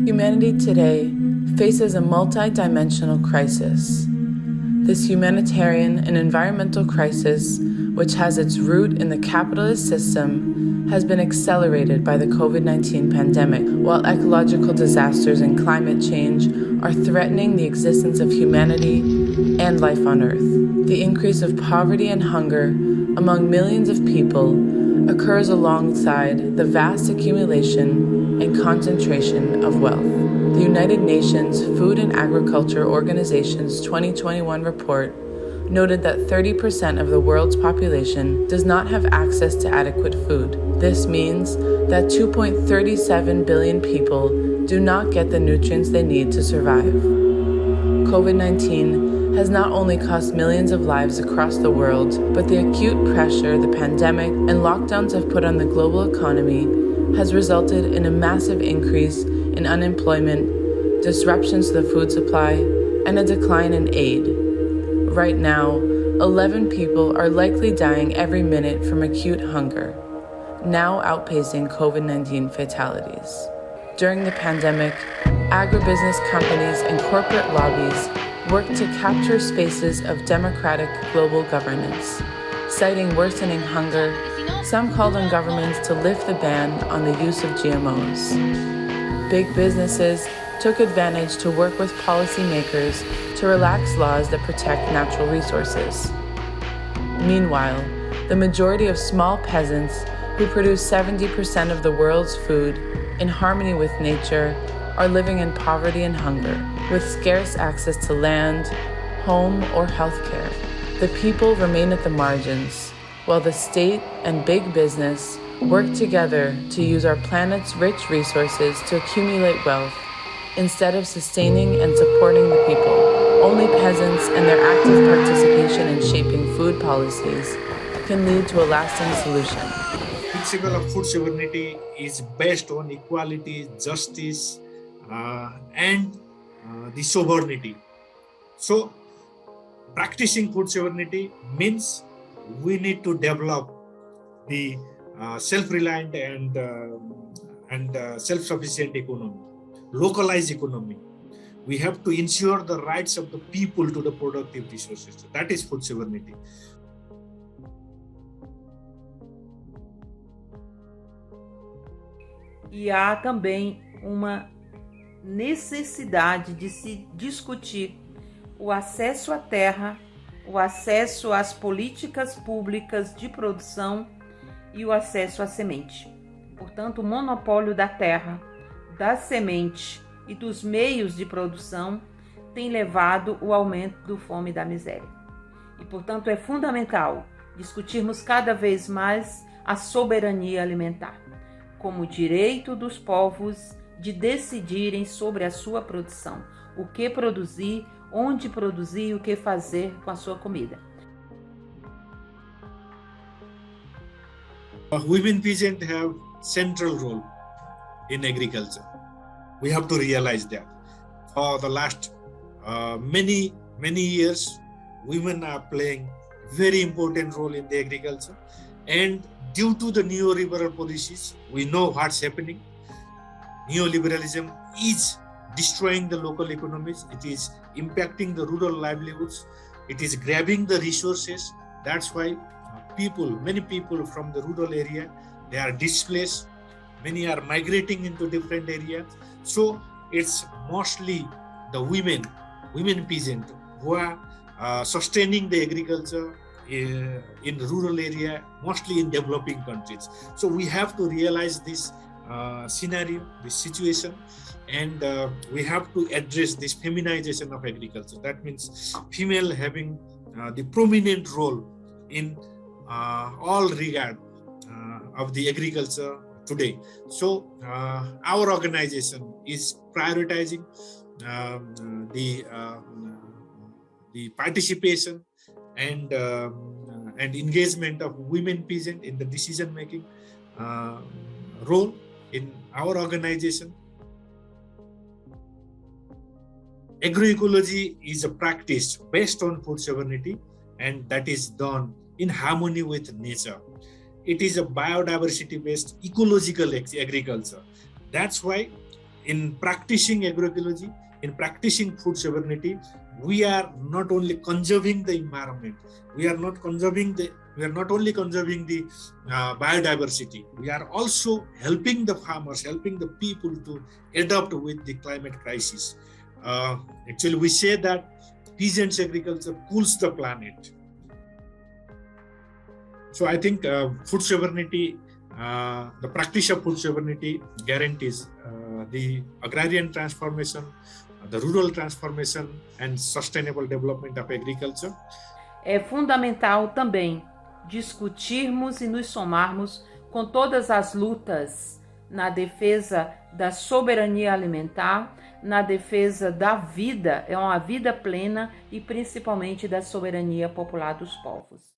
Humanity today faces a multi-dimensional crisis. This humanitarian and environmental crisis, which has its root in the capitalist system, has been accelerated by the COVID-19 pandemic, while ecological disasters and climate change are threatening the existence of humanity and life on Earth. The increase of poverty and hunger among millions of people occurs alongside the vast accumulation and concentration of wealth. The United Nations Food and Agriculture Organization's 2021 report noted that 30% of the world's population does not have access to adequate food. This means that 2.37 billion people do not get the nutrients they need to survive. COVID-19 has not only cost millions of lives across the world, but the acute pressure the pandemic and lockdowns have put on the global economy has resulted in a massive increase in unemployment, disruptions to the food supply, and a decline in aid. Right now, 11 people are likely dying every minute from acute hunger, now outpacing COVID-19 fatalities. During the pandemic, agribusiness companies and corporate lobbies worked to capture spaces of democratic global governance. Citing worsening hunger, some called on governments to lift the ban on the use of GMOs. Big businesses took advantage to work with policymakers to relax laws that protect natural resources. Meanwhile, the majority of small peasants who produce 70% of the world's food in harmony with nature are living in poverty and hunger, with scarce access to land, home, or healthcare. The people remain at the margins, while the state and big business work together to use our planet's rich resources to accumulate wealth instead of sustaining and supporting the people. Only peasants and their active participation in shaping food policies can lead to a lasting solution. The principle of food sovereignty is based on equality, justice, and the sovereignty. So, practicing food sovereignty means we need to develop the self-reliant and self-sufficient economy, localized economy. We have to ensure the rights of the people to the productive resources. That is food sovereignty. E há também uma necessidade de se discutir o acesso à terra, o acesso às políticas públicas de produção e o acesso à semente. Portanto, o monopólio da terra, da semente e dos meios de produção tem levado ao aumento da fome e da miséria. E, portanto, é fundamental discutirmos cada vez mais a soberania alimentar, como direito dos povos de decidirem sobre a sua produção, o que produzir, onde produzir e o que fazer com a sua comida. Women peasants have central role in agriculture. We have to realize that. For the last many years, women are playing very important role in the agriculture, and due to the neoliberal policies, we know what's happening. Neoliberalism is destroying the local economies. It is impacting the rural livelihoods. It is grabbing the resources. That's why many people from the rural area, they are displaced. Many are migrating into different areas. So it's mostly the women peasants who are sustaining the agriculture in rural area, mostly in developing countries. So we have to realize this scenario, this situation, and we have to address this feminization of agriculture. That means female having the prominent role in all regard of the agriculture today. So our organization is prioritizing the participation and engagement of women peasants in the decision making role in our organization. Agroecology is a practice based on food sovereignty, and that is done in harmony with nature. It is a biodiversity-based ecological agriculture. That's why in practicing agroecology, in practicing food sovereignty, we are not only conserving the environment, we are not only conserving the biodiversity, we are also helping the farmers, helping the people to adapt with the climate crisis. Actually, we say that peasants agriculture cools the planet. So I think food sovereignty, the practice of food sovereignty guarantees the agrarian transformation, the rural transformation and sustainable development of agriculture. É fundamental também discutirmos e nos somarmos com todas as lutas na defesa da soberania alimentar, na defesa da vida, é uma vida plena e principalmente da soberania popular dos povos.